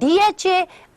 DHA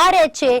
RHA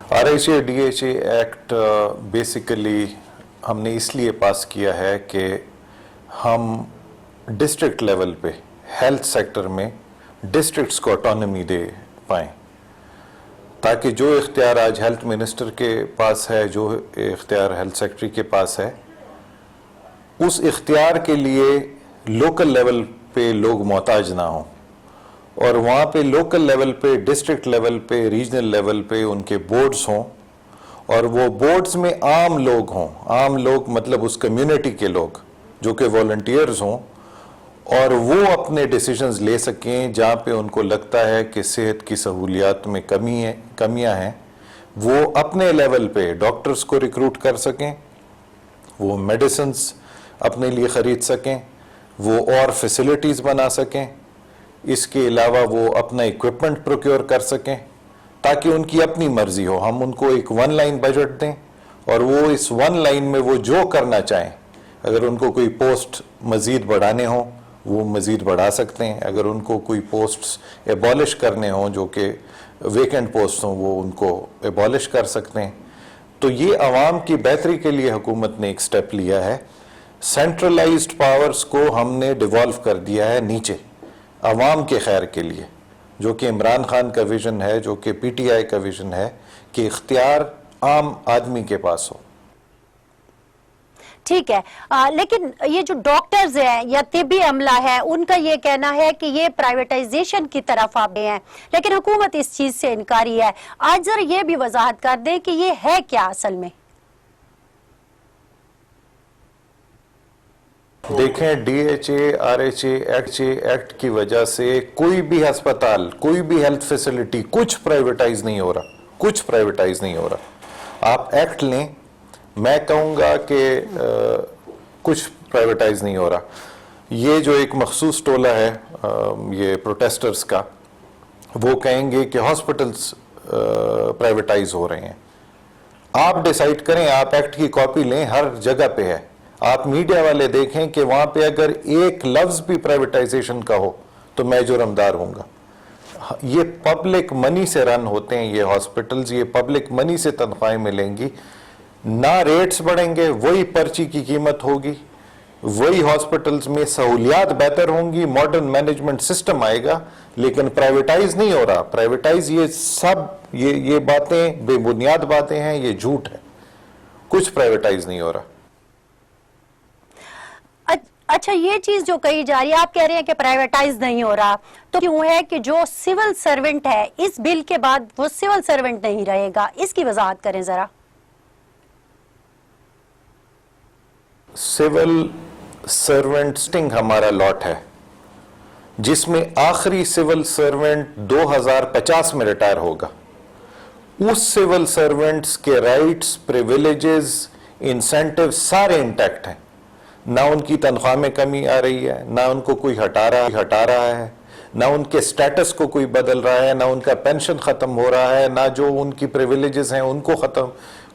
RHA DHA Act basically ہم نے اس لیے پاس کیا ہے کہ ہم ڈسٹرکٹ لیول پہ ہیلتھ سیکٹر میں ڈسٹرکٹس کو آٹونومی دے پائیں، تاکہ جو اختیار آج ہیلتھ منسٹر کے پاس ہے، جو اختیار ہیلتھ سیکرٹری کے پاس ہے، اس اختیار کے لیے لوکل لیول پہ لوگ محتاج نہ ہوں، اور وہاں پہ لوکل لیول پہ، ڈسٹرکٹ لیول پہ، ریجنل لیول پہ ان کے بورڈز ہوں، اور وہ بورڈز میں عام لوگ ہوں. عام لوگ مطلب اس کمیونٹی کے لوگ جو کہ والنٹیئرز ہوں، اور وہ اپنے ڈیسیجنز لے سکیں جہاں پہ ان کو لگتا ہے کہ صحت کی سہولیات میں کمیاں ہیں. وہ اپنے لیول پہ ڈاکٹرز کو ریکروٹ کر سکیں، وہ میڈیسنز اپنے لیے خرید سکیں، وہ اور فیسلٹیز بنا سکیں، اس کے علاوہ وہ اپنا ایکوپمنٹ پروکیور کر سکیں، تاکہ ان کی اپنی مرضی ہو. ہم ان کو ایک 1 لائن بجٹ دیں، اور وہ اس 1 لائن میں وہ جو کرنا چاہیں، اگر ان کو کوئی پوسٹ مزید بڑھانے ہوں وہ مزید بڑھا سکتے ہیں، اگر ان کو کوئی پوسٹس ایبالش کرنے ہوں جو کہ ویکنٹ پوسٹ ہوں وہ ان کو ایبالش کر سکتے ہیں. تو یہ عوام کی بہتری کے لیے حکومت نے ایک سٹیپ لیا ہے. سینٹرلائزڈ پاورز کو ہم نے ڈیوالو کر دیا ہے نیچے، عوام کے خیر کے لیے، جو کہ عمران خان کا ویژن ہے، جو کہ پی ٹی آئی کا ویژن ہے، کہ اختیار عام آدمی کے پاس ہو. ٹھیک ہے، لیکن یہ جو ڈاکٹرز ہیں یا طبی عملہ ہے، ان کا یہ کہنا ہے کہ یہ پرائیویٹائزیشن کی طرف آپ گئے ہیں، لیکن حکومت اس چیز سے انکاری ہے. آج ذرا یہ بھی وضاحت کر دیں کہ یہ ہے کیا اصل میں؟ دیکھیں، D H A, R H A act کی وجہ سے کوئی بھی ہسپتال، کوئی بھی ہیلتھ فیسلٹی، کچھ پرائیویٹائز نہیں ہو رہا، کچھ پرائیویٹائز نہیں ہو رہا. آپ ایکٹ لیں، میں کہوں گا کہ کچھ پرائیویٹائز نہیں ہو رہا. یہ جو ایک مخصوص ٹولہ ہے یہ پروٹیسٹرز کا، وہ کہیں گے کہ ہاسپٹلز پرائیویٹائز ہو رہے ہیں. آپ ڈیسائیڈ کریں، آپ ایکٹ کی کاپی لیں، ہر جگہ پہ ہے. آپ میڈیا والے دیکھیں کہ وہاں پہ اگر ایک لفظ بھی پرائیویٹائزیشن کا ہو تو میں جرمدار ہوں گا. یہ پبلک منی سے رن ہوتے ہیں یہ ہاسپٹلز، یہ پبلک منی سے تنخواہیں ملیں گی. نہ ریٹس بڑھیں گے، وہی پرچی کی قیمت ہوگی، وہی ہاسپٹلز میں سہولیات بہتر ہوں گی، ماڈرن مینجمنٹ سسٹم آئے گا. لیکن پرائیویٹائز نہیں ہو رہا. پرائیویٹائز یہ سب یہ باتیں بے بنیاد باتیں ہیں، یہ جھوٹ ہے. کچھ پرائیویٹائز نہیں ہو رہا. اچھا، یہ چیز جو کہی جا رہی ہے، آپ کہہ رہے ہیں کہ پرائیویٹائز نہیں ہو رہا، تو کیوں ہے کہ جو سول سرونٹ ہے اس بل کے بعد وہ سول سرونٹ نہیں رہے گا؟ اس کی وضاحت کریں ذرا. سول سرونٹ ہمارا لاٹ ہے، جس میں آخری سول سرونٹ 2050 میں ریٹائر ہوگا. اس سول سرونٹس کے رائٹس، پریویلیجز، انسینٹیو سارے انٹیکٹ ہیں. نہ ان کی تنخواہ میں کمی آ رہی ہے، نہ ان کو کوئی ہٹا رہا ہے، نہ ان کے سٹیٹس کو کوئی بدل رہا ہے، نہ ان کا پینشن ختم ہو رہا ہے، نہ جو ان کی پریویلیجز ہیں ان کو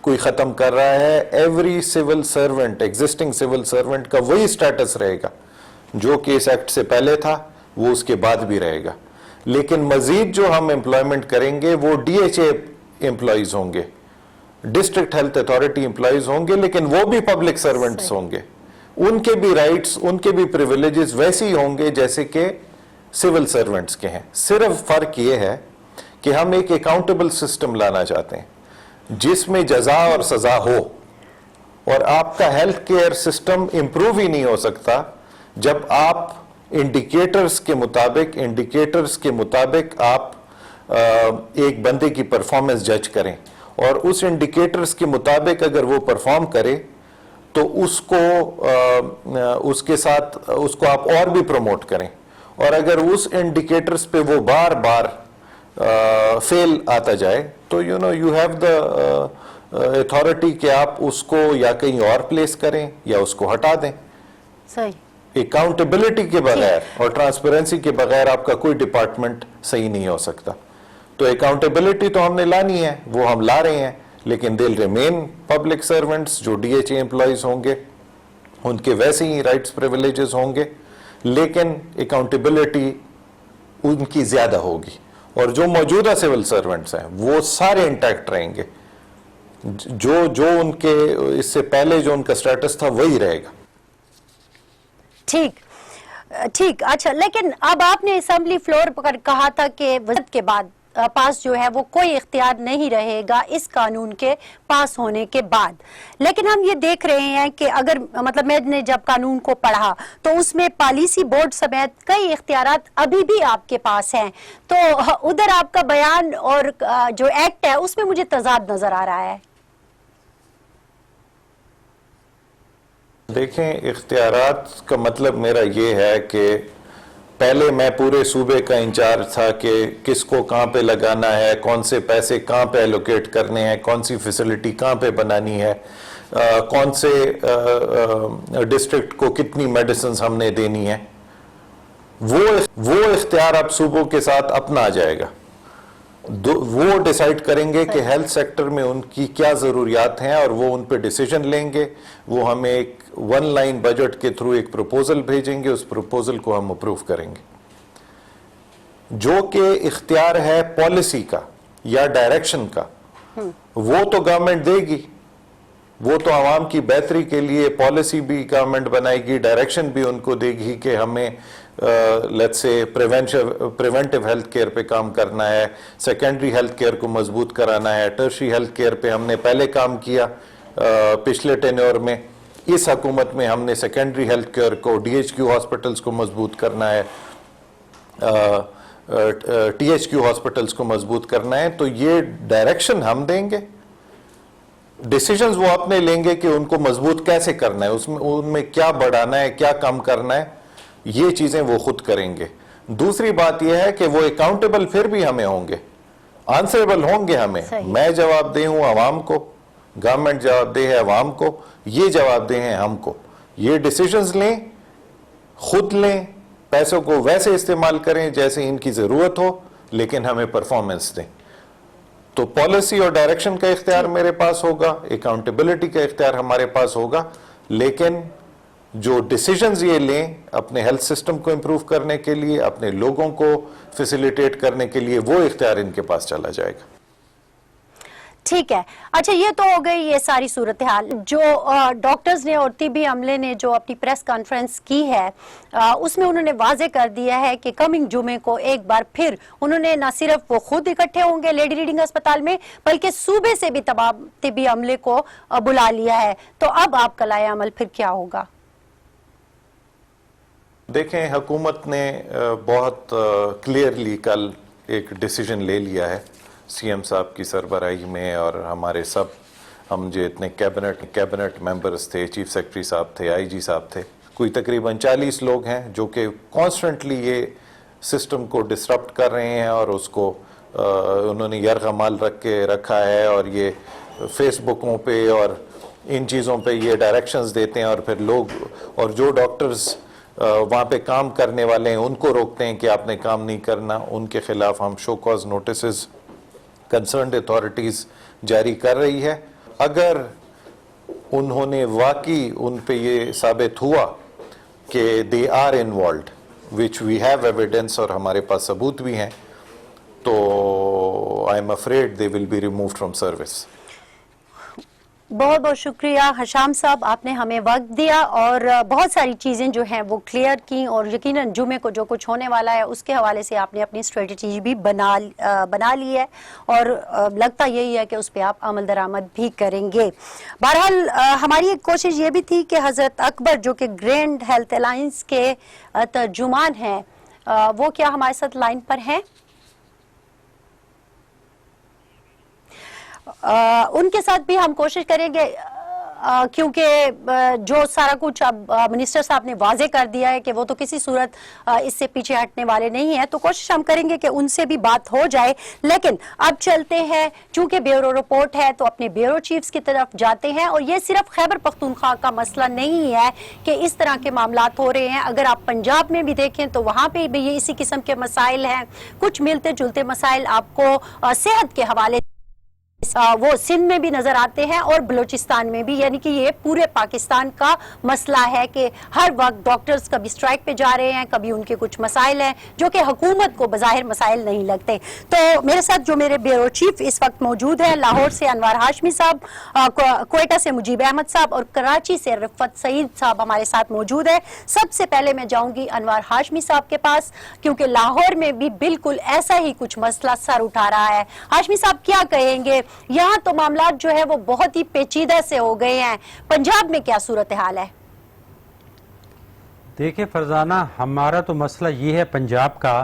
کوئی ختم کر رہا ہے. Every civil servant, existing civil servant کا وہی سٹیٹس رہے گا جو کہ اس ایکٹ سے پہلے تھا، وہ اس کے بعد بھی رہے گا. لیکن مزید جو ہم امپلائمنٹ کریں گے وہ ڈی ایچ اے امپلائیز ہوں گے، ڈسٹرکٹ ہیلتھ اتھارٹی امپلائیز ہوں گے، لیکن وہ بھی پبلک سرونٹس ہوں گے. ان کے بھی رائٹس، ان کے بھی پریویلیجز ویسے ہی ہوں گے جیسے کہ سول سرونٹس کے ہیں. صرف فرق یہ ہے کہ ہم ایک اکاؤنٹیبل سسٹم لانا چاہتے ہیں جس میں جزا اور سزا ہو. اور آپ کا ہیلتھ کیئر سسٹم امپروو ہی نہیں ہو سکتا جب آپ انڈیکیٹرز کے مطابق آپ ایک بندے کی پرفارمنس جج کریں، اور اس انڈیکیٹرز کے مطابق اگر وہ پرفارم کرے تو اس کو آپ اور بھی پروموٹ کریں. اور اگر اس انڈیکیٹرز پہ وہ بار بار فیل آتا جائے تو یو ہیو دا اتھارٹی کہ آپ اس کو یا کہیں اور پلیس کریں یا اس کو ہٹا دیں. صحیح. اکاؤنٹیبلٹی کے بغیر اور ٹرانسپیرنسی کے بغیر آپ کا کوئی ڈپارٹمنٹ صحیح نہیں ہو سکتا. تو اکاؤنٹیبلٹی تو ہم نے لانی ہے، وہ ہم لا رہے ہیں، لیکن they'll remain public servants. جو ڈی ایچ اے امپلائیز ہوں گے ان کے ویسے ہی رائٹس پریویلیجز ہوں گے، لیکن اکاؤنٹیبلٹی ان کی زیادہ ہوگی. اور جو موجودہ سول سرونٹس ہیں وہ سارے انٹیکٹ رہیں گے. جو ان کے اس سے پہلے جو ان کا سٹیٹس تھا وہی رہے گا. ٹھیک. اچھا، لیکن اب آپ نے اسمبلی فلور پر کہا تھا کہ وزارت کے بعد پاس جو ہے وہ کوئی اختیار نہیں رہے گا اس قانون کے پاس ہونے کے بعد، لیکن ہم یہ دیکھ رہے ہیں کہ اگر مطلب میں نے جب قانون کو پڑھا تو اس میں پالیسی بورڈ سمیت کئی اختیارات ابھی بھی آپ کے پاس ہیں، تو ادھر آپ کا بیان اور جو ایکٹ ہے اس میں مجھے تضاد نظر آ رہا ہے. دیکھیں، اختیارات کا مطلب میرا یہ ہے کہ پہلے میں پورے صوبے کا انچارج تھا کہ کس کو کہاں پہ لگانا ہے، کون سے پیسے کہاں پہ ایلوکیٹ کرنے ہیں، کون سی فیسلٹی کہاں پہ بنانی ہے، کون سے ڈسٹرکٹ کو کتنی میڈیسنز ہم نے دینی ہے. وہ اختیار اب صوبوں کے ساتھ اپنا آ جائے گا. وہ ڈیسائیڈ کریں گے کہ ہیلتھ سیکٹر میں ان کی کیا ضروریات ہیں اور وہ ان پہ ڈیسیجن لیں گے. وہ ہمیں ایک 1 لائن بجٹ کے تھرو ایک پروپوزل بھیجیں گے، اس پروپوزل کو ہم اپروو کریں گے. جو کہ اختیار ہے پالیسی کا یا ڈائریکشن کا وہ تو گورنمنٹ دے گی، وہ تو عوام کی بہتری کے لیے پالیسی بھی گورنمنٹ بنائے گی، ڈائریکشن بھی ان کو دے گی کہ ہمیں let's say preventive health care پہ کام کرنا ہے، سیکنڈری ہیلتھ کیئر کو مضبوط کرانا ہے، ٹرشری ہیلتھ کیئر پہ ہم نے پہلے کام کیا پچھلے ٹینیور میں. اس حکومت میں ہم نے سیکنڈری ہیلتھ کیئر کو، ڈی ایچ کیو ہاسپٹلس کو مضبوط کرنا ہے، ٹی ایچ کیو ہاسپٹلس کو مضبوط کرنا ہے. تو یہ ڈائریکشن ہم دیں گے، ڈیسیجنز وہ اپنے لیں گے کہ ان کو مضبوط کیسے کرنا ہے، ان میں کیا بڑھانا ہے، کیا کم کرنا ہے، یہ چیزیں وہ خود کریں گے. دوسری بات یہ ہے کہ وہ اکاؤنٹیبل پھر بھی ہمیں ہوں گے، آنسریبل ہوں گے ہمیں. میں جواب دہ ہوں عوام کو، گورنمنٹ جواب دہ ہے عوام کو، یہ جواب دہ ہیں ہم کو. یہ ڈیسیجنز لیں، خود لیں، پیسوں کو ویسے استعمال کریں جیسے ان کی ضرورت ہو، لیکن ہمیں پرفارمنس دیں. تو پالیسی اور ڈائریکشن کا اختیار میرے پاس ہوگا، اکاؤنٹیبلٹی کا اختیار ہمارے پاس ہوگا، لیکن جو ڈیسیجنز یہ لیں اپنے ہیلتھ سسٹم کو امپروو کرنے کے لیے، اپنے لوگوں کو فیسیلیٹیٹ کرنے کے لیے، وہ اختیار ان کے پاس چلا جائے گا. ٹھیک ہے. اچھا، یہ تو ہو گئی یہ ساری صورتحال. جو ڈاکٹرز نے اور طبی عملے نے جو اپنی پریس کانفرنس کی ہے اس میں انہوں نے واضح کر دیا ہے کہ کمنگ جمعے کو ایک بار پھر انہوں نے نہ صرف وہ خود اکٹھے ہوں گے لیڈی ریڈنگ اسپتال میں، بلکہ صوبے سے بھی تمام طبی عملے کو بلا لیا ہے. تو اب آپ کا لائحہ عمل پھر کیا ہوگا؟ دیکھیں، حکومت نے بہت کلیئرلی کل ایک ڈیسیجن لے لیا ہے سی ایم صاحب کی سربراہی میں، اور ہمارے ہم جو اتنے کیبنٹ ممبرز تھے، چیف سیکرٹری صاحب تھے، آئی جی صاحب تھے، کوئی تقریباً 40 لوگ ہیں جو کہ کانسٹنٹلی یہ سسٹم کو ڈسرپٹ کر رہے ہیں، اور اس کو انہوں نے یرغمال رکھا ہے، اور یہ فیس بکوں پہ اور ان چیزوں پہ یہ ڈائریکشنز دیتے ہیں، اور پھر لوگ اور جو ڈاکٹرز وہاں پہ کام کرنے والے ہیں ان کو روکتے ہیں کہ آپ نے کام نہیں کرنا. ان کے خلاف ہم show cause notices concerned authorities جاری کر رہی ہے. اگر انہوں نے واقعی ان پہ یہ ثابت ہوا کہ they are involved which we have evidence, اور ہمارے پاس ثبوت بھی ہیں، تو I am afraid they will be removed from service. بہت بہت شکریہ حشام صاحب، آپ نے ہمیں وقت دیا اور بہت ساری چیزیں جو ہیں وہ کلیئر کی، اور یقیناً جمعے کو جو کچھ ہونے والا ہے اس کے حوالے سے آپ نے اپنی اسٹریٹجی بھی بنا لی ہے، اور لگتا یہی ہے کہ اس پہ آپ عمل درآمد بھی کریں گے. بہرحال ہماری ایک کوشش یہ بھی تھی کہ حضرت اکبر جو کہ گرینڈ ہیلتھ الائنس کے ترجمان ہیں، وہ کیا ہمارے ساتھ لائن پر ہیں؟ ان کے ساتھ بھی ہم کوشش کریں گے، کیونکہ جو سارا کچھ اب منسٹر صاحب نے واضح کر دیا ہے کہ وہ تو کسی صورت اس سے پیچھے ہٹنے والے نہیں ہیں، تو کوشش ہم کریں گے کہ ان سے بھی بات ہو جائے. لیکن اب چلتے ہیں، چونکہ بیورو رپورٹ ہے تو اپنے بیورو چیفز کی طرف جاتے ہیں. اور یہ صرف خیبر پختونخوا کا مسئلہ نہیں ہے کہ اس طرح کے معاملات ہو رہے ہیں. اگر آپ پنجاب میں بھی دیکھیں تو وہاں پہ بھی یہ اسی قسم کے مسائل ہیں، کچھ ملتے جلتے مسائل آپ کو صحت کے حوالے وہ سندھ میں بھی نظر آتے ہیں اور بلوچستان میں بھی، یعنی کہ یہ پورے پاکستان کا مسئلہ ہے کہ ہر وقت ڈاکٹرز کبھی سٹرائک پہ جا رہے ہیں، کبھی ان کے کچھ مسائل ہیں جو کہ حکومت کو بظاہر مسائل نہیں لگتے. تو میرے ساتھ جو میرے بیورو چیف اس وقت موجود ہیں، لاہور سے انوار ہاشمی صاحب، کوئٹہ سے مجیب احمد صاحب اور کراچی سے رفعت سعید صاحب ہمارے ساتھ موجود ہیں. سب سے پہلے میں جاؤں گی انوار ہاشمی صاحب کے پاس، کیونکہ لاہور میں بھی بالکل ایسا ہی کچھ مسئلہ سر اٹھا رہا ہے. ہاشمی صاحب کیا کہیں گے؟ یہاں تو معاملات جو ہے وہ بہت ہی پیچیدہ سے ہو گئے ہیں، پنجاب میں کیا صورتحال ہے؟ دیکھیں فرزانہ، ہمارا تو مسئلہ یہ ہے پنجاب کا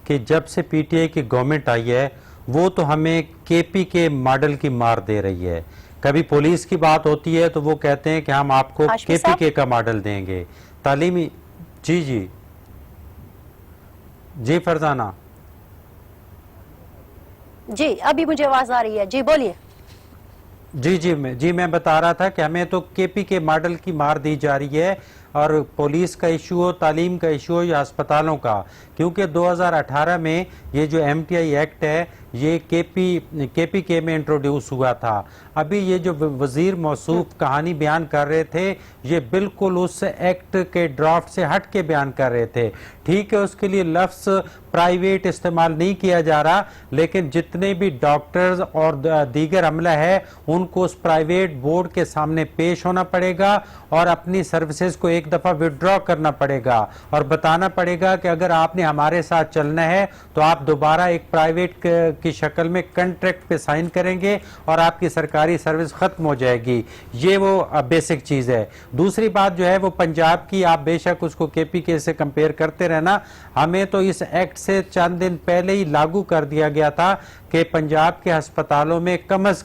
کہ جب سے پی ٹی آئی کی گورنمنٹ آئی ہے وہ تو ہمیں کے پی کے ماڈل کی مار دے رہی ہے. کبھی پولیس کی بات ہوتی ہے تو وہ کہتے ہیں کہ ہم آپ کو کے پی کے کا ماڈل دیں گے. تعلیمی جی فرزانہ جی ابھی مجھے آواز آ رہی ہے، جی بولیے. جی میں بتا رہا تھا کہ ہمیں تو کے پی کے ماڈل کی مار دی جا رہی ہے، اور پولیس کا ایشو ہو، تعلیم کا ایشو ہو یا ہسپتالوں کا، کیونکہ 2018 میں یہ جو ایم ٹی آئی ایکٹ ہے یہ کے پی کے میں انٹروڈیوس ہوا تھا. ابھی یہ جو وزیر موصوف کہانی بیان کر رہے تھے یہ بالکل اس ایکٹ کے ڈرافٹ سے ہٹ کے بیان کر رہے تھے. ٹھیک ہے، اس کے لیے لفظ پرائیویٹ استعمال نہیں کیا جا رہا، لیکن جتنے بھی ڈاکٹرز اور دیگر عملہ ہے ان کو اس پرائیویٹ بورڈ کے سامنے پیش ہونا پڑے گا اور اپنی سروسز کو ایک دفعہ وڈرا کرنا پڑے گا اور بتانا پڑے گا کہ اگر آپ نے ہمارے ساتھ چلنا ہے تو آپ دوبارہ ایک پرائیویٹ کی شکل میں کنٹریکٹ پہ سائن کریں گے اور آپ کی سرکاری سروس ختم ہو جائے گی. یہ وہ بیسک چیز ہے. دوسری بات جو ہے وہ پنجاب کی، آپ بے شک اس کو کے پی کے سے کمپیئر کرتے رہنا، ہمیں تو اس ایکٹ سے چند دن پہلے ہی لاگو کر دیا گیا تھا کہ پنجاب کے ہسپتالوں میں کم از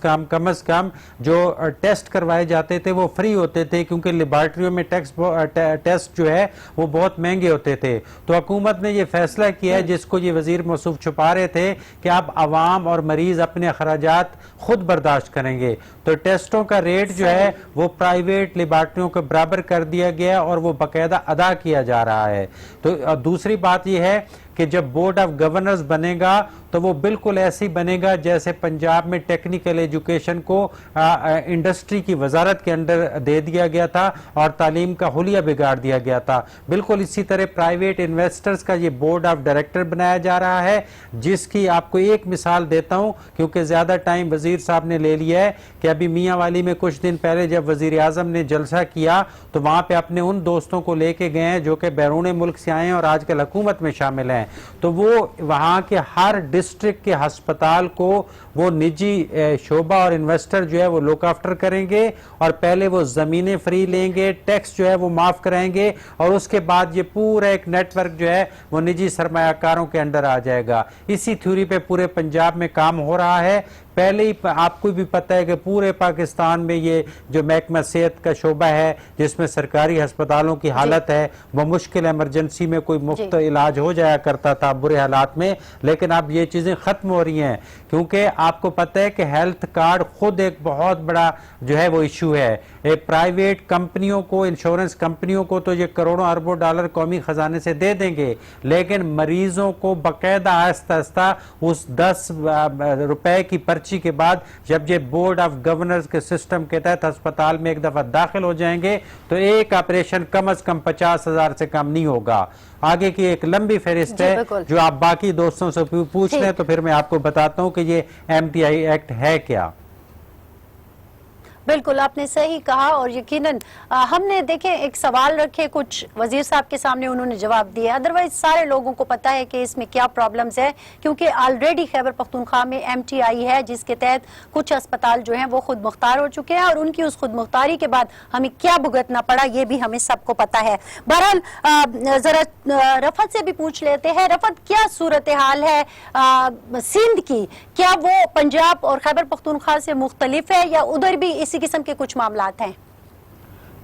کم جو ٹیسٹ کروائے جاتے تھے وہ فری ہوتے تھے، کیونکہ لیبارٹریوں میں ٹیسٹ جو ہے وہ بہت مہنگے ہوتے تھے. تو حکومت نے یہ فیصلہ کیا ہے جس کو یہ وزیر موصوف چھپا رہے تھے کہ اب عوام اور مریض اپنے اخراجات خود برداشت کریں گے. تو ٹیسٹوں کا ریٹ جو ہے وہ پرائیویٹ لیبارٹریوں کو برابر کر دیا گیا اور وہ باقاعدہ ادا کیا جا رہا ہے. تو دوسری بات یہ ہے کہ جب بورڈ آف گورنرز بنے گا تو وہ بالکل ایسی بنے گا جیسے پنجاب میں ٹیکنیکل ایجوکیشن کو انڈسٹری کی وزارت کے انڈر دے دیا گیا تھا اور تعلیم کا حلیہ بگاڑ دیا گیا تھا. بالکل اسی طرح پرائیویٹ انویسٹرز کا یہ بورڈ آف ڈائریکٹر بنایا جا رہا ہے، جس کی آپ کو ایک مثال دیتا ہوں کیونکہ زیادہ ٹائم وزیر صاحب نے لے لیا ہے کہ ابھی میاں والی میں کچھ دن پہلے جب وزیر اعظم نے جلسہ کیا تو وہاں پہ اپنے ان دوستوں کو لے کے گئے ہیں جو کہ بیرون ملک سے آئے ہیں اور آج کل حکومت میں شامل ہیں. تو وہ وہاں کے ہر ڈسٹرکٹ کے ہسپتال کو وہ نجی شعبہ اور انویسٹر جو ہے وہ لوک آفٹر کریں گے اور پہلے وہ زمینیں فری لیں گے، ٹیکس جو ہے وہ معاف کرائیں گے اور اس کے بعد یہ پورا ایک نیٹ ورک جو ہے وہ نجی سرمایہ کاروں کے انڈر آ جائے گا. اسی تھیوری پہ پورے پنجاب میں کام ہو رہا ہے. پہلے ہی آپ کو بھی پتہ ہے کہ پورے پاکستان میں یہ جو محکمہ صحت کا شعبہ ہے جس میں سرکاری ہسپتالوں کی حالت ہے وہ مشکل ایمرجنسی میں کوئی مفت علاج ہو جایا کرتا تھا برے حالات میں، لیکن اب یہ چیزیں ختم ہو رہی ہیں کیونکہ آپ کو پتہ ہے کہ ہیلتھ کارڈ خود ایک بہت بڑا جو ہے وہ ایشو ہے. پرائیویٹ کمپنیوں کو، انشورنس کمپنیوں کو تو یہ کروڑوں اربوں ڈالر قومی خزانے سے دے دیں گے، لیکن مریضوں کو باقاعدہ آہستہ آہستہ اس 10 روپے کی پرچی کے بعد جب یہ بورڈ آف گورنرز کے سسٹم کے تحت ہسپتال میں ایک دفعہ داخل ہو جائیں گے تو ایک آپریشن کم از کم 50,000 سے کم نہیں ہوگا. آگے کی ایک لمبی فہرست ہے جو آپ باقی دوستوں سے پوچھ لیں تو پھر میں آپ کو بتاتا ہوں کہ یہ ایم ٹی آئی ایکٹ ہے کیا. بالکل آپ نے صحیح کہا اور یقیناً ہم نے دیکھیں ایک سوال رکھے کچھ وزیر صاحب کے سامنے، انہوں نے جواب دیا. ادروائز سارے لوگوں کو پتا ہے کہ اس میں کیا پرابلمز ہے کیونکہ آلریڈی خیبر پختونخوا میں ایم ٹی آئی ہے جس کے تحت کچھ اسپتال جو ہیں وہ خود مختار ہو چکے ہیں اور ان کی اس خود مختاری کے بعد ہمیں کیا بھگتنا پڑا یہ بھی ہمیں سب کو پتا ہے. بہرحال ذرا رفعت سے بھی پوچھ لیتے ہیں. رفعت، کیا صورتحال ہے سندھ کی؟ کیا وہ پنجاب اور خیبر پختونخوا سے مختلف ہے یا ادھر بھی اسی قسم کے کچھ معاملات ہیں؟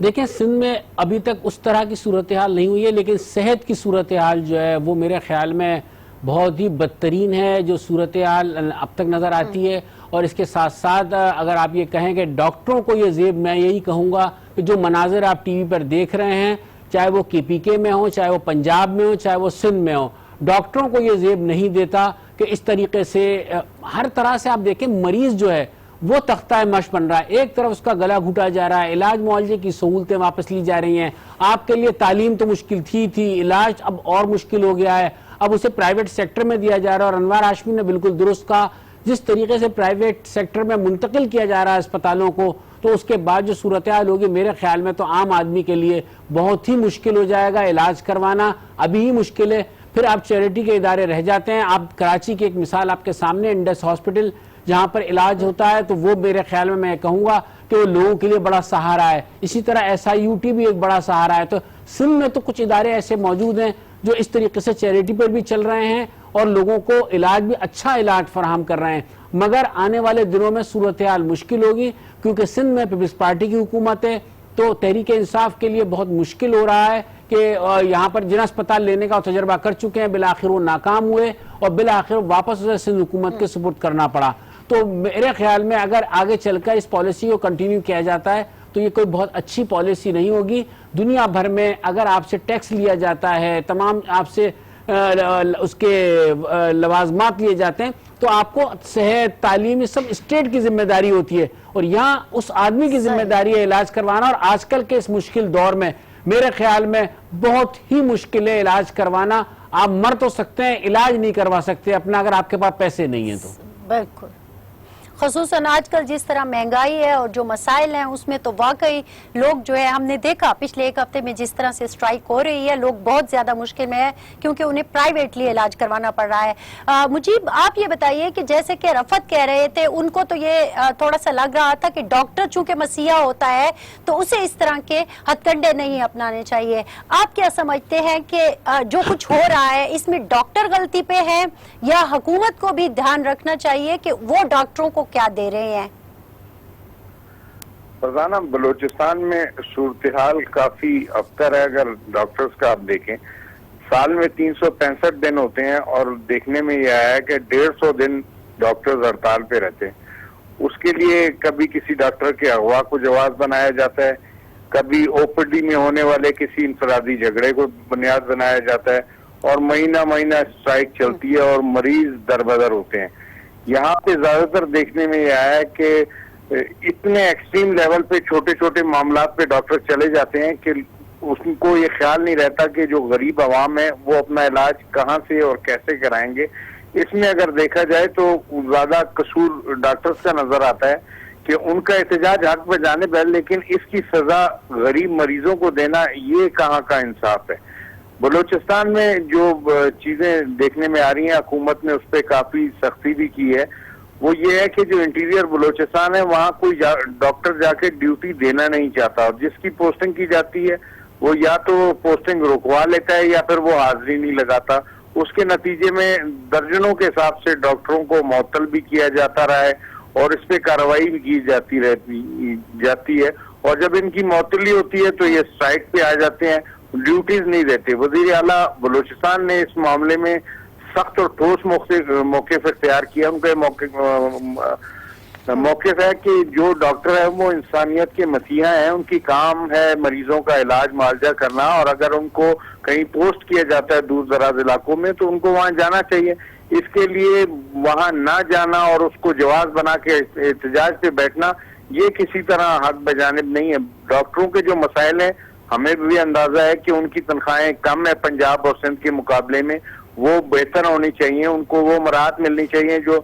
دیکھیں سندھ میں ابھی تک اس طرح کی صورتحال نہیں ہوئی ہے، لیکن صحت کی صورتحال جو ہے وہ میرے خیال میں بہت ہی بدترین ہے جو صورتحال اب تک نظر آتی ہے. اور اس کے ساتھ ساتھ اگر آپ یہ کہیں کہ ڈاکٹروں کو یہ زیب، میں یہی کہوں گا کہ جو مناظر آپ ٹی وی پر دیکھ رہے ہیں چاہے وہ کے پی کے میں ہوں، چاہے وہ پنجاب میں ہوں، چاہے وہ سندھ میں ہوں، ڈاکٹروں کو یہ زیب نہیں دیتا کہ اس طریقے سے ہر طرح سے آپ دیکھیں مریض جو ہے وہ تختہ مشق بن رہا ہے. ایک طرف اس کا گلا گھٹا جا رہا ہے, علاج معالجے کی سہولتیں واپس لی جا رہی ہیں. آپ کے لیے تعلیم تو مشکل تھی, علاج اب اور مشکل ہو گیا ہے, اب اسے پرائیویٹ سیکٹر میں دیا جا رہا ہے. اور انوار ہاشمی نے بالکل درست کہا, جس طریقے سے پرائیویٹ سیکٹر میں منتقل کیا جا رہا ہے اسپتالوں کو, تو اس کے بعد جو صورتحال ہوگی میرے خیال میں تو عام آدمی کے لیے بہت ہی مشکل ہو جائے گا. علاج کروانا ابھی ہی مشکل ہے, پھر آپ چیریٹی کے ادارے رہ جاتے ہیں. آپ کراچی کی ایک مثال آپ کے سامنے, انڈس ہاسپٹل جہاں پر علاج ہوتا ہے, تو وہ میرے خیال میں کہوں گا کہ وہ لوگوں کے لیے بڑا سہارا ہے. اسی طرح SIUT بھی ایک بڑا سہارا ہے. تو سندھ میں تو کچھ ادارے ایسے موجود ہیں جو اس طریقے سے چیریٹی پر بھی چل رہے ہیں اور لوگوں کو علاج بھی اچھا علاج فراہم کر رہے ہیں. مگر آنے والے دنوں میں صورتحال مشکل ہوگی, کیونکہ سندھ میں پیپلز پارٹی کی حکومت ہے, تو تحریک انصاف کے لیے بہت مشکل ہو رہا ہے کہ یہاں پر جن اسپتال لینے کا تجربہ کر چکے ہیں, بالآخر وہ ناکام ہوئے اور بالآخر واپس اسے سندھ حکومت کے سپرد کرنا پڑا. تو میرے خیال میں اگر آگے چل کر اس پالیسی کو کنٹینیو کیا جاتا ہے تو یہ کوئی بہت اچھی پالیسی نہیں ہوگی. دنیا بھر میں اگر آپ سے ٹیکس لیا جاتا ہے, تمام آپ سے اس کے لوازمات لیے جاتے ہیں, تو آپ کو صحت, تعلیم, یہ سب اسٹیٹ کی ذمہ داری ہوتی ہے, اور یہاں اس آدمی کی ذمہ داری ہے علاج کروانا. اور آج کل کے اس مشکل دور میں میرے خیال میں بہت ہی مشکل ہے علاج کروانا. آپ مر تو سکتے ہیں, علاج نہیں کروا سکتے اپنا, اگر آپ کے پاس پیسے نہیں ہیں تو. بالکل, خصوصاً آج کل جس طرح مہنگائی ہے اور جو مسائل ہیں اس میں تو واقعی لوگ جو ہے, ہم نے دیکھا پچھلے ایک ہفتے میں جس طرح سے سٹرائک ہو رہی ہے, لوگ بہت زیادہ مشکل میں ہیں کیونکہ انہیں پرائیویٹلی علاج کروانا پڑ رہا ہے. مجیب, آپ یہ بتائیے کہ جیسے کہ رفعت کہہ رہے تھے, ان کو تو یہ تھوڑا سا لگ رہا تھا کہ ڈاکٹر چونکہ مسیحا ہوتا ہے تو اسے اس طرح کے ہتھ کنڈے نہیں اپنانے چاہیے. آپ کیا سمجھتے ہیں کہ جو کچھ ہو رہا ہے اس میں ڈاکٹر غلطی پہ ہے یا حکومت کو بھی دھیان رکھنا چاہیے کہ وہ ڈاکٹروں کو کیا دے رہے ہیں؟ فرزانہ, بلوچستان میں صورتحال کافی ابتر ہے. اگر ڈاکٹرز کا آپ دیکھیں, سال میں 365 دن ہوتے ہیں اور دیکھنے میں یہ آیا ہے کہ 150 دن ڈاکٹرز ہڑتال پہ رہتے ہیں. اس کے لیے کبھی کسی ڈاکٹر کے اغوا کو جواز بنایا جاتا ہے, کبھی OPD میں ہونے والے کسی انفرادی جھگڑے کو بنیاد بنایا جاتا ہے, اور مہینہ مہینہ اسٹرائک چلتی ہے اور مریض دربدر ہوتے ہیں. یہاں پہ زیادہ تر دیکھنے میں یہ آیا ہے کہ اتنے ایکسٹریم لیول پہ چھوٹے چھوٹے معاملات پہ ڈاکٹر چلے جاتے ہیں کہ اس کو یہ خیال نہیں رہتا کہ جو غریب عوام ہے وہ اپنا علاج کہاں سے اور کیسے کرائیں گے. اس میں اگر دیکھا جائے تو زیادہ قصور ڈاکٹرز کا نظر آتا ہے کہ ان کا احتجاج حق پہ جانب ہے, لیکن اس کی سزا غریب مریضوں کو دینا یہ کہاں کا انصاف ہے. بلوچستان میں جو چیزیں دیکھنے میں آ رہی ہیں, حکومت نے اس پہ کافی سختی بھی کی ہے. وہ یہ ہے کہ جو انٹیریئر بلوچستان ہے وہاں کوئی ڈاکٹر جا کے ڈیوٹی دینا نہیں چاہتا, اور جس کی پوسٹنگ کی جاتی ہے وہ یا تو پوسٹنگ رکوا لیتا ہے یا پھر وہ حاضری نہیں لگاتا. اس کے نتیجے میں درجنوں کے حساب سے ڈاکٹروں کو معطل بھی کیا جاتا رہا ہے اور اس پہ کارروائی بھی کی جاتی ہے. اور جب ان کی معطلی ہوتی ہے تو یہ اسٹرائک پہ آ جاتے ہیں, ڈیوٹیز نہیں دیتے. وزیر اعلیٰ بلوچستان نے اس معاملے میں سخت اور ٹھوس موقف اختیار کیا. ان کا موقف ہے کہ جو ڈاکٹر ہے وہ انسانیت کے مسیحا ہیں, ان کی کام ہے مریضوں کا علاج معالجہ کرنا, اور اگر ان کو کہیں پوسٹ کیا جاتا ہے دور دراز علاقوں میں تو ان کو وہاں جانا چاہیے. اس کے لیے وہاں نہ جانا اور اس کو جواز بنا کے احتجاج پہ بیٹھنا یہ کسی طرح حق بجانب نہیں ہے. ڈاکٹروں کے جو مسائل ہیں ہمیں بھی اندازہ ہے کہ ان کی تنخواہیں کم ہے پنجاب اور سندھ کے مقابلے میں, وہ بہتر ہونی چاہیے. ان کو وہ مراحت ملنی چاہیے جو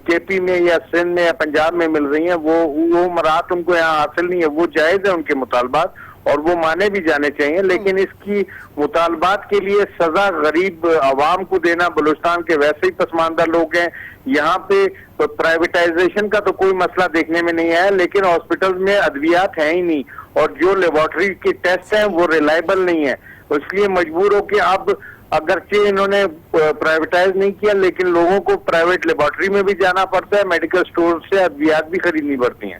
KP میں یا سندھ میں یا پنجاب میں مل رہی ہیں, وہ مراحت ان کو یہاں حاصل نہیں ہے. وہ جائز ہے ان کے مطالبات اور وہ مانے بھی جانے چاہیے, لیکن اس کی مطالبات کے لیے سزا غریب عوام کو دینا, بلوچستان کے ویسے ہی پسماندہ لوگ ہیں. یہاں پہ پرائیویٹائزیشن کا تو کوئی مسئلہ دیکھنے میں نہیں آیا, لیکن ہاسپٹل میں ادویات ہیں ہی نہیں اور جو لیبارٹری کے ٹیسٹ ہیں وہ ریلائبل نہیں ہے. اس لیے مجبور ہو کہ اب اگرچہ انہوں نے پرائیویٹائز نہیں کیا لیکن لوگوں کو پرائیویٹ لیبارٹری میں بھی جانا پڑتا ہے, میڈیکل سٹور سے ادویات بھی خریدنی پڑتی ہیں.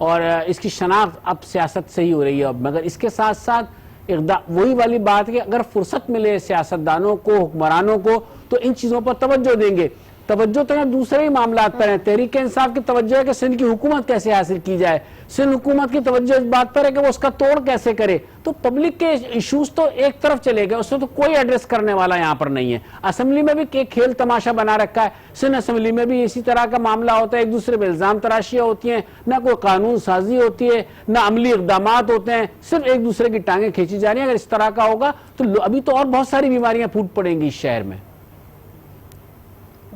اور اس کی شناخت اب سیاست سے ہی ہو رہی ہے. مگر اس کے ساتھ ساتھ وہی والی بات ہے کہ اگر فرصت ملے سیاستدانوں کو, حکمرانوں کو, تو ان چیزوں پر توجہ دیں گے. توجہ تو دوسرے ہی معاملات پر ہے. تحریک انصاف کی توجہ ہے کہ سندھ کی حکومت کیسے حاصل کی جائے, سندھ حکومت کی توجہ اس بات پر ہے کہ وہ اس کا توڑ کیسے کرے. تو پبلک کے ایشوز تو ایک طرف چلے گئے, اس میں تو کوئی ایڈریس کرنے والا یہاں پر نہیں ہے. اسمبلی میں بھی ایک کھیل تماشا بنا رکھا ہے. سندھ اسمبلی میں بھی اسی طرح کا معاملہ ہوتا ہے, ایک دوسرے پہ الزام تراشیاں ہوتی ہیں, نہ کوئی قانون سازی ہوتی ہے, نہ عملی اقدامات ہوتے ہیں, صرف ایک دوسرے کی ٹانگیں کھینچی جا رہی ہیں. اگر اس طرح کا ہوگا تو ابھی تو اور بہت ساری بیماریاں پھوٹ پڑیں گی اس شہر میں.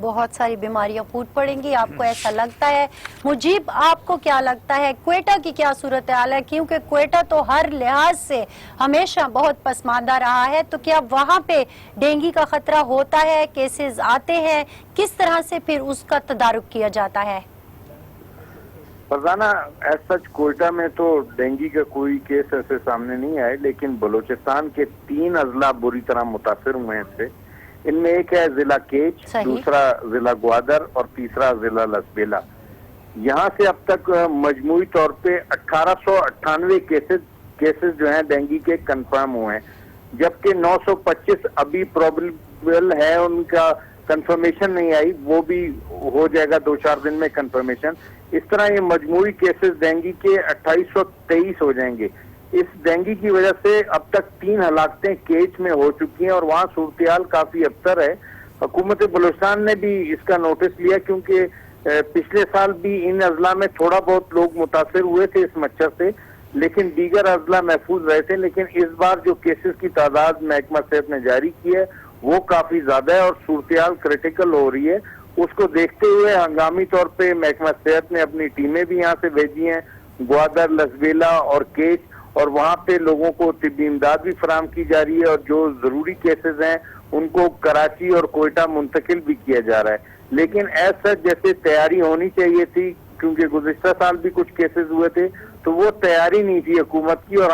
بہت ساری بیماریاں پھوٹ پڑیں گی, آپ کو ایسا لگتا ہے؟ مجیب, آپ کو کیا لگتا ہے کوئٹہ کی کیا صورتحال ہے؟ کیونکہ کوئٹہ تو ہر لحاظ سے ہمیشہ بہت پسماندہ رہا ہے, تو کیا وہاں پہ ڈینگی کا خطرہ ہوتا ہے؟ کیسز آتے ہیں, کس طرح سے پھر اس کا تدارک کیا جاتا ہے؟ فرزانہ, ایز سچ کوئٹہ میں تو ڈینگی کا کوئی کیس ایسے سامنے نہیں آئے, لیکن بلوچستان کے 3 اضلاع بری طرح متاثر ہوئے ہیں اس سے. ان میں ایک ہے ضلع کیچ, دوسرا ضلع گوادر اور تیسرا ضلع لسبیلا. یہاں سے اب تک مجموعی طور پہ 1898 کیسز جو ہیں ڈینگی کے کنفرم ہوئے ہیں, جبکہ 925 ابھی پروبیبل ہے, ان کا کنفرمیشن نہیں آئی, وہ بھی ہو جائے گا 2-4 دن میں کنفرمیشن. اس طرح یہ مجموعی کیسز ڈینگی کے 2823 ہو جائیں گے. اس ڈینگی کی وجہ سے اب تک 3 ہلاکتیں کیچ میں ہو چکی ہیں اور وہاں صورتحال کافی ابتر ہے. حکومت بلوچستان نے بھی اس کا نوٹس لیا, کیونکہ پچھلے سال بھی ان اضلاع میں تھوڑا بہت لوگ متاثر ہوئے تھے اس مچھر سے, لیکن دیگر اضلاع محفوظ رہے تھے. لیکن اس بار جو کیسز کی تعداد محکمہ صحت نے جاری کی ہے وہ کافی زیادہ ہے اور صورتحال کریٹیکل ہو رہی ہے. اس کو دیکھتے ہوئے ہنگامی طور پہ محکمہ صحت نے اپنی ٹیمیں بھی یہاں سے بھیجی ہیں, گوادر, لسبیلا اور کیچ, اور وہاں پہ لوگوں کو طبی امداد بھی فراہم کی جا رہی ہے, اور جو ضروری کیسز ہیں ان کو کراچی اور کوئٹہ منتقل بھی کیا جا رہا ہے. لیکن ایسا جیسے تیاری ہونی چاہیے تھی, کیونکہ گزشتہ سال بھی کچھ کیسز ہوئے تھے, تو وہ تیاری نہیں تھی حکومت کی, اور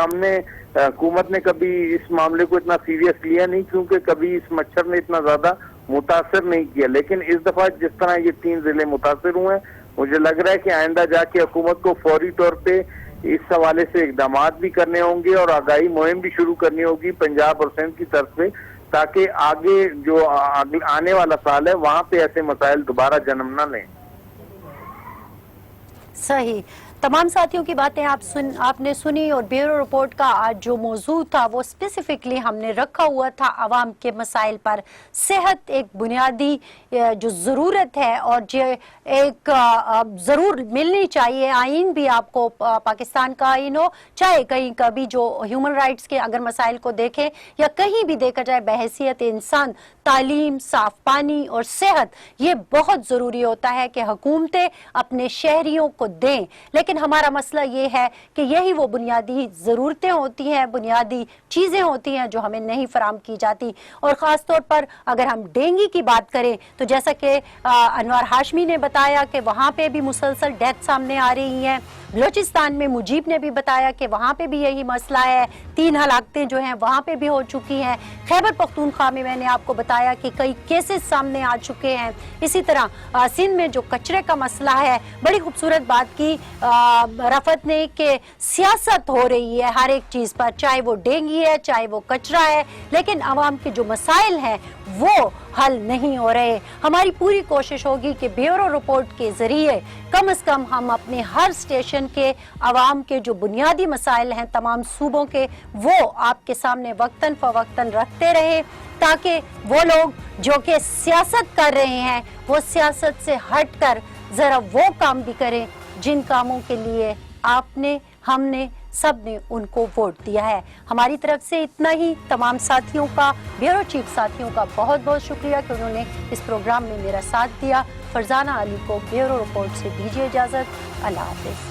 حکومت نے کبھی اس معاملے کو اتنا سیریس لیا نہیں, کیونکہ کبھی اس مچھر نے اتنا زیادہ متاثر نہیں کیا. لیکن اس دفعہ جس طرح یہ 3 ضلع متاثر ہوئے ہیں, مجھے لگ رہا ہے کہ آئندہ جا کے حکومت کو فوری طور پہ اس حوالے سے اقدامات بھی کرنے ہوں گے اور آگاہی مہم بھی شروع کرنی ہوگی پنجاب اور سندھ کی طرف سے, تاکہ آگے جو آنے والا سال ہے وہاں پہ ایسے مسائل دوبارہ جنم نہ لیں. صحیح. تمام ساتھیوں کی باتیں آپ نے سنی, اور بیورو رپورٹ کا آج جو موضوع تھا وہ اسپیسیفکلی ہم نے رکھا ہوا تھا عوام کے مسائل پر. صحت ایک بنیادی جو ضرورت ہے اور جو ایک ضرور ملنی چاہیے. آئین بھی آپ کو پاکستان کا آئین ہو, چاہے کہیں کا بھی جو ہیومن رائٹس کے اگر مسائل کو دیکھیں یا کہیں بھی دیکھا جائے, بحیثیت انسان تعلیم, صاف پانی اور صحت یہ بہت ضروری ہوتا ہے کہ حکومتیں اپنے شہریوں کو دیں. لیکن ہمارا مسئلہ یہ ہے کہ یہی وہ بنیادی ضرورتیں ہوتی ہیں, بنیادی چیزیں ہوتی ہیں جو ہمیں نہیں فراہم کی جاتی. اور خاص طور پر اگر ہم ڈینگی کی بات کریں تو جیسا کہ انوار ہاشمی نے بتایا کہ وہاں پہ بھی مسلسل ڈیتھ سامنے آ رہی ہیں. بلوچستان میں مجیب نے بھی بتایا کہ وہاں پہ بھی یہی مسئلہ ہے, 3 ہلاکتیں جو ہیں وہاں پہ بھی ہو چکی ہیں. خیبر پختونخوا میں میں نے آپ کو بتایا کہ کئی کیسز سامنے آ چکے ہیں. اسی طرح سندھ میں جو کچرے کا مسئلہ ہے, بڑی خوبصورت بات کی رفعت نے کہ سیاست ہو رہی ہے ہر ایک چیز پر, چاہے وہ ڈینگی ہے چاہے وہ کچرا ہے, لیکن عوام کے جو مسائل ہیں وہ حل نہیں ہو رہے. ہماری پوری کوشش ہوگی کہ بیورو رپورٹ کے ذریعے کم از کم ہم اپنے ہر اسٹیشن کے عوام کے جو بنیادی مسائل ہیں تمام صوبوں کے, وہ آپ کے سامنے وقتاً فوقتاً رکھتے رہے, تاکہ وہ لوگ جو کہ سیاست کر رہے ہیں وہ سیاست سے ہٹ کر ذرا وہ کام بھی کریں جن کاموں کے لیے آپ نے, ہم نے, سب نے ان کو ووٹ دیا ہے. ہماری طرف سے اتنا ہی. تمام ساتھیوں کا, بیورو چیف ساتھیوں کا بہت بہت شکریہ کہ انہوں نے اس پروگرام میں میرا ساتھ دیا. فرزانہ علی کو بیورو رپورٹ سے دیجیے اجازت. اللہ حافظ.